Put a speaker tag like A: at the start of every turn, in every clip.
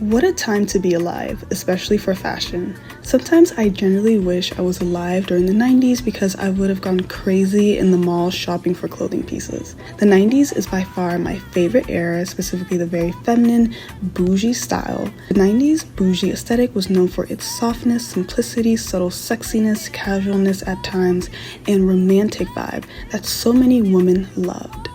A: What a time to be alive, especially for fashion. Sometimes I genuinely wish I was alive during the 90s because I would have gone crazy in the mall shopping for clothing pieces. The 90s is by far my favorite era, specifically the very feminine, bougie style. The 90s bougie aesthetic was known for its softness, simplicity, subtle sexiness, casualness at times, and romantic vibe that so many women loved.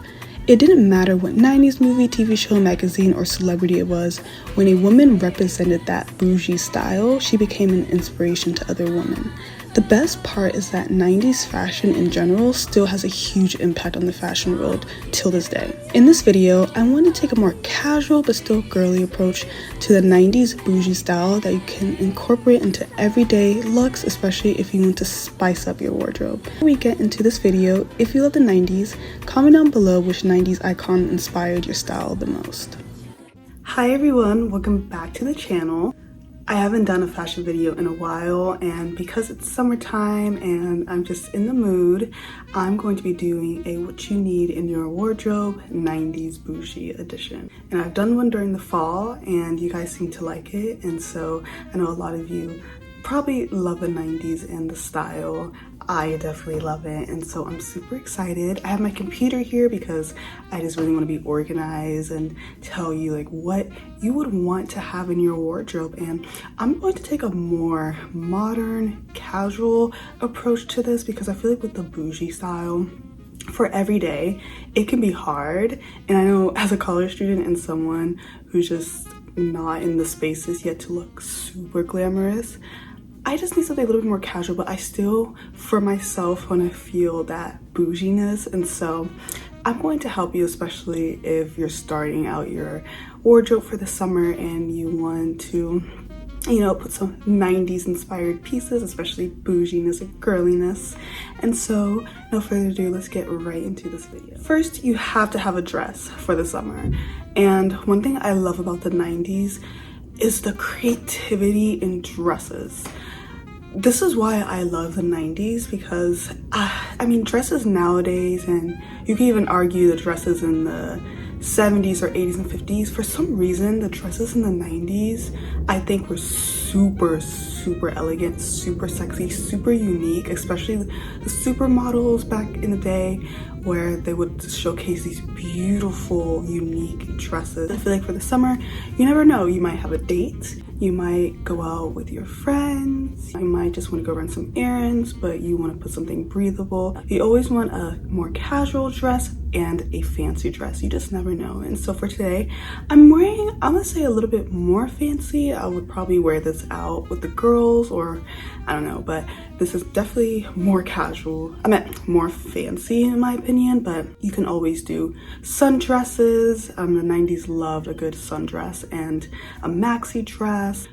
A: It didn't matter what 90s movie, TV show, magazine, or celebrity it was, when a woman represented that bougie style, she became an inspiration to other women. The best part is that 90s fashion in general still has a huge impact on the fashion world till this day. In this video, I want to take a more casual but still girly approach to the 90s bougie style that you can incorporate into everyday looks, especially if you want to spice up your wardrobe. Before we get into this video, if you love the 90s, comment down below which 90s icon inspired your style the most. Hi everyone, welcome back to the channel. I haven't done a fashion video in a while, and because it's summertime and I'm just in the mood, I'm going to be doing a what you need in your wardrobe 90s bougie edition. And I've done one during the fall and you guys seem to like it, and so I know a lot of you probably love the 90s and the style. I definitely love it, and so I'm super excited. I have my computer here because I just really want to be organized and tell you like what you would want to have in your wardrobe. And I'm going to take a more modern, casual approach to this because I feel like with the bougie style, for every day, it can be hard. And I know as a college student and someone who's just not in the spaces yet to look super glamorous, I just need something a little bit more casual, but I still, for myself, want to feel that bouginess. And so I'm going to help you, especially if you're starting out your wardrobe for the summer and you want to, you know, put some 90s inspired pieces, especially bouginess and girliness. And so no further ado, let's get right into this video. First, you have to have a dress for the summer. And one thing I love about the 90s is the creativity in dresses. This is why I love the 90s because I mean, dresses nowadays, and you can even argue the dresses in the 70s or 80s and 50s, for some reason the dresses in the 90s I think were super elegant, super sexy, super unique, especially the supermodels back in the day where they would showcase these beautiful, unique dresses. I feel like for the summer, you never know, you might have a date, you might go out with your friends, you might just want to go run some errands, but you want to put something breathable. You always want a more casual dress and a fancy dress. You just never know. And so for today, I'm gonna say a little bit more fancy. I would probably wear this out with the girls, or I don't know, but this is definitely more casual. I meant more fancy in my opinion, but you can always do sundresses. The 90s loved a good sundress and a maxi dress.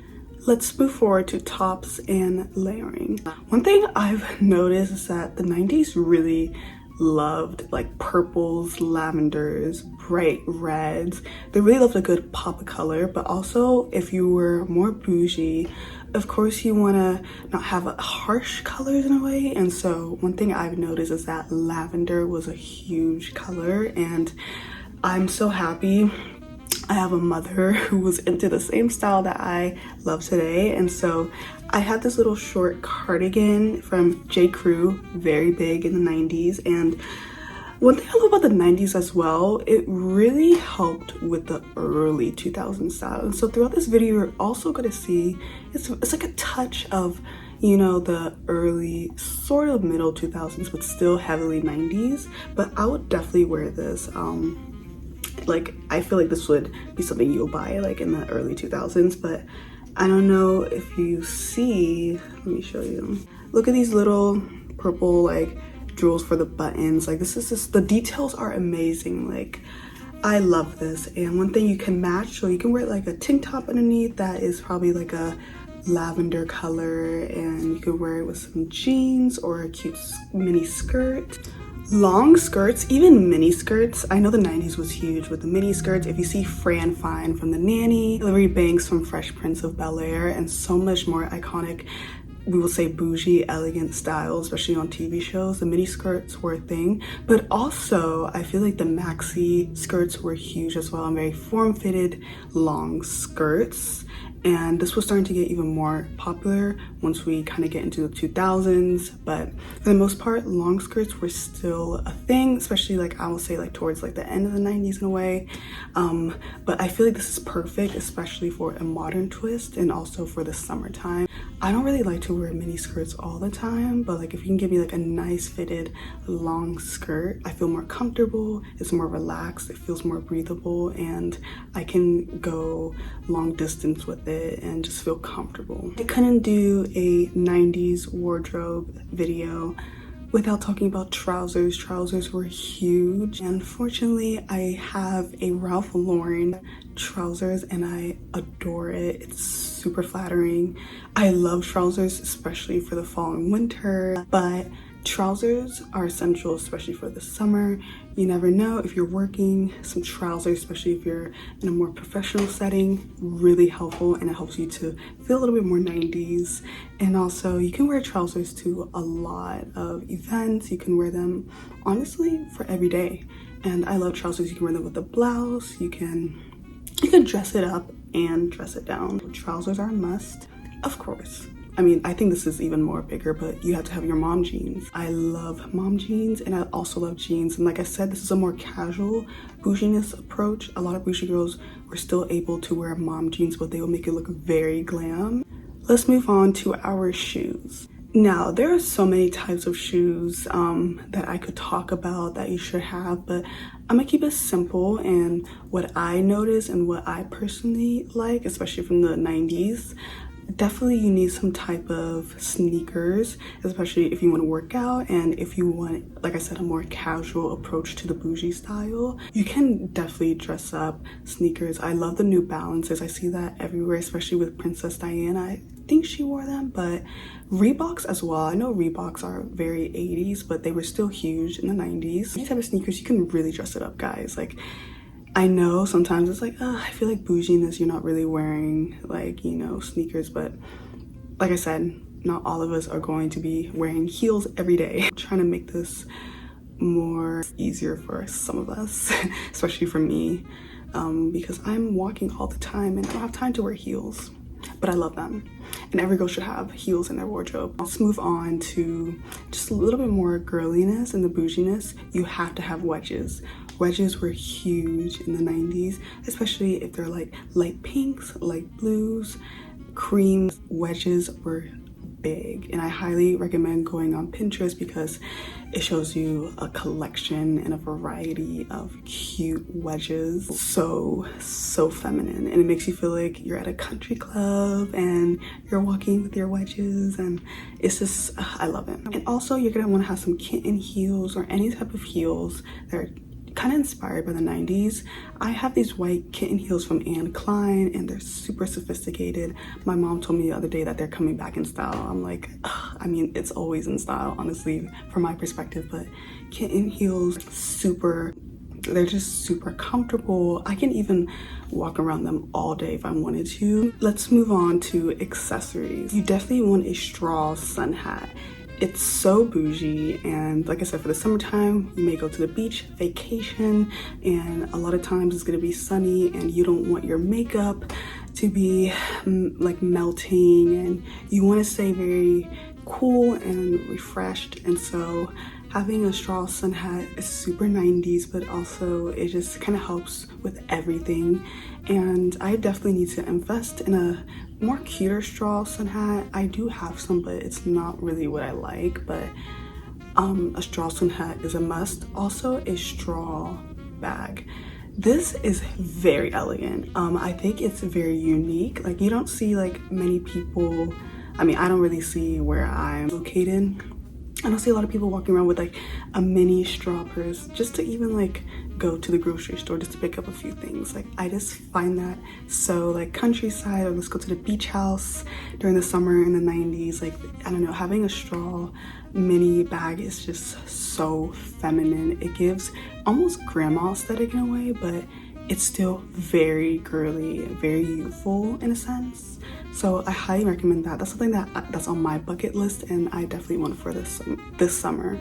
A: Let's move forward to tops and layering. One thing I've noticed is that the 90s really loved like purples, lavenders, bright reds. They really loved a good pop of color, but also if you were more bougie, of course you want to not have harsh colors in a way. And so one thing I've noticed is that lavender was a huge color, and I'm so happy I have a mother who was into the same style that I love today. And so I had this little short cardigan from J. Crew, very big in the 90s. And one thing I love about the 90s as well, it really helped with the early 2000s style. And so throughout this video, you're also going to see it's like a touch of, you know, the early sort of middle 2000s, but still heavily 90s. But I would definitely wear this. Like, I feel like this would be something you'll buy like in the early 2000s, but I don't know if you see, let me show you. Look at these little purple like jewels for the buttons. Like, this is just, the details are amazing. Like, I love this. And one thing you can match, so you can wear like a tank top underneath that is probably like a lavender color, and you could wear it with some jeans or a cute mini skirt. Long skirts, even mini skirts. I know the 90s was huge with the mini skirts. If you see Fran Fine from The Nanny, Hilary Banks from Fresh Prince of Bel-Air, and so much more iconic we will say bougie, elegant style, especially on TV shows. The mini skirts were a thing, but also I feel like the maxi skirts were huge as well, and very form-fitted long skirts. And this was starting to get even more popular once we kind of get into the 2000s, but for the most part, long skirts were still a thing, especially like I will say like towards like the end of the 90s in a way. But I feel like this is perfect, especially for a modern twist and also for the summertime. I don't really like to wear mini skirts all the time, but like if you can give me like a nice fitted long skirt, I feel more comfortable, it's more relaxed, it feels more breathable, and I can go long distance with it and just feel comfortable. I couldn't do a 90s wardrobe video without talking about trousers. Trousers were huge. Unfortunately, I have a Ralph Lauren trousers and I adore it. It's super flattering. I love trousers, especially for the fall and winter, but trousers are essential, especially for the summer. You never know if you're working, some trousers, especially if you're in a more professional setting, really helpful, and it helps you to feel a little bit more 90s. And also you can wear trousers to a lot of events. You can wear them honestly for every day. And I love trousers. You can wear them with a blouse. You can dress it up and dress it down. Trousers are a must, of course. I mean, I think this is even more bigger, but you have to have your mom jeans. I love mom jeans, and I also love jeans. And like I said, this is a more casual bouginess approach. A lot of bougie girls were still able to wear mom jeans, but they will make it look very glam. Let's move on to our shoes. Now, there are so many types of shoes that I could talk about that you should have, but I'm gonna keep it simple and what I notice and what I personally like, especially from the 90s. Definitely you need some type of sneakers, especially if you want to work out, and if you want, like I said, a more casual approach to the bougie style. You can definitely dress up sneakers. I love the New Balances. I see that everywhere, especially with Princess Diana. I think she wore them, but Reeboks as well. I know Reeboks are very 80s, but they were still huge in the 90s. These type of sneakers, you can really dress it up, guys. Like, I know sometimes it's like, I feel like bouginess, you're not really wearing like, you know, sneakers, but like I said, not all of us are going to be wearing heels every day. I'm trying to make this more easier for some of us, especially for me, because I'm walking all the time and I don't have time to wear heels, but I love them. And every girl should have heels in their wardrobe. Let's move on to just a little bit more girliness and the bouginess. You have to have wedges. Wedges were huge in the 90s, especially if they're like light pinks, light blues, creams. Wedges were big, and I highly recommend going on Pinterest because it shows you a collection and a variety of cute wedges. So feminine, and it makes you feel like you're at a country club and you're walking with your wedges, and it's just, I love it. And also you're gonna want to have some kitten heels or any type of heels that are kind of inspired by the 90s. I have these white kitten heels from Anne Klein and they're super sophisticated. My mom told me the other day that they're coming back in style. I'm like, ugh, I mean, it's always in style, honestly, from my perspective, but kitten heels, they're just super comfortable. I can even walk around them all day if I wanted to. Let's move on to accessories. You definitely want a straw sun hat. It's so bougie, and like I said, for the summertime, you may go to the beach, vacation, and a lot of times it's gonna be sunny and you don't want your makeup to be like melting, and you wanna stay very cool and refreshed. And so having a straw sun hat is super 90s, but also it just kind of helps with everything. And I definitely need to invest in a more cuter straw sun hat. I do have some, but it's not really what I like, but a straw sun hat is a must. Also a straw bag. This is very elegant. I think it's very unique. Like, you don't see like many people, I mean, I don't really see where I'm located. I don't see a lot of people walking around with like a mini straw purse just to even like go to the grocery store just to pick up a few things. Like, I just find that so like countryside, or let's go to the beach house during the summer in the 90s. Like, I don't know, having a straw mini bag is just so feminine. It gives almost grandma aesthetic in a way, but it's still very girly, very youthful in a sense. So I highly recommend that. That's something that's on my bucket list, and I definitely want it for this summer.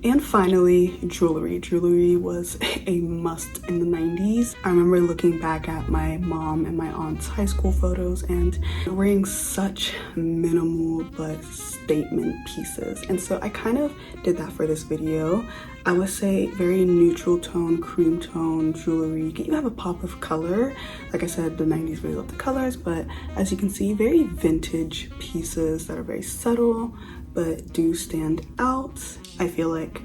A: And finally, jewelry. Jewelry was a must in the 90s. I remember looking back at my mom and my aunt's high school photos and wearing such minimal but statement pieces. And so I kind of did that for this video. I would say very neutral tone, cream tone jewelry. You can even have a pop of color. Like I said, the 90s really loved the colors, but as you can see, very vintage pieces that are very subtle but do stand out. I feel like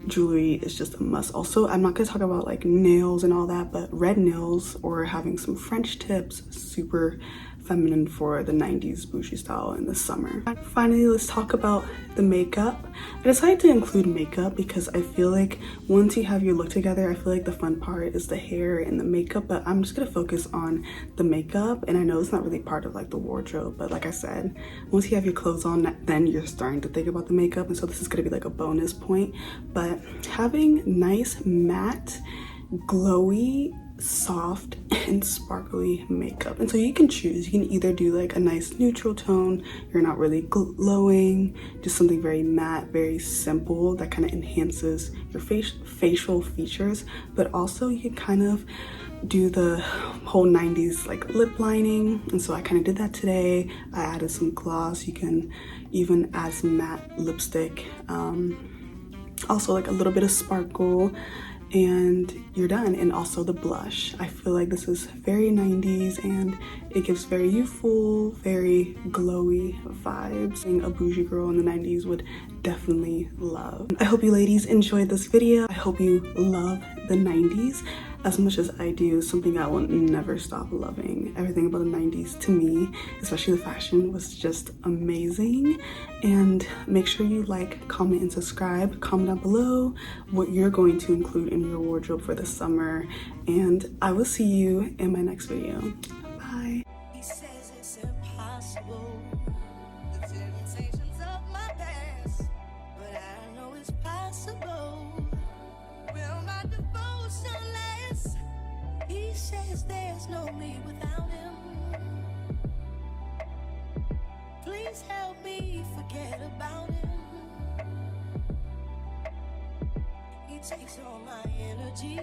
A: jewelry is just a must. Also, I'm not gonna talk about like nails and all that, but red nails or having some French tips, super feminine for the 90s bougie style in the summer. Finally, let's talk about the makeup. I decided to include makeup because I feel like once you have your look together, I feel like the fun part is the hair and the makeup, but I'm just gonna focus on the makeup. And I know it's not really part of like the wardrobe, but like I said, once you have your clothes on, then you're starting to think about the makeup, and so this is gonna be like a bonus point. But having nice matte, glowy, soft and sparkly makeup, and so you can choose. You can either do like a nice neutral tone, you're not really glowing, just something very matte, very simple that kind of enhances your facial features, but also you can kind of do the whole 90s like lip lining, and so I kind of did that today. I added some gloss. You can even add some matte lipstick, also like a little bit of sparkle, and you're done. And also the blush. I feel like this is very 90s and it gives very youthful, very glowy vibes. Being a bougie girl in the 90s would definitely love. I hope you ladies enjoyed this video. I hope you love the 90s as much as I do. Something I will never stop loving. Everything about the 90s to me, especially the fashion, was just amazing. And make sure you like, comment, and subscribe. Comment down below what you're going to include in your wardrobe for the summer, and I will see you in my next video. Bye.
B: He says it's impossible, the temptations of my past, but I know it's possible. Will my devotion last? He says there's no me without him. Please help me forget about him. He takes all my energy.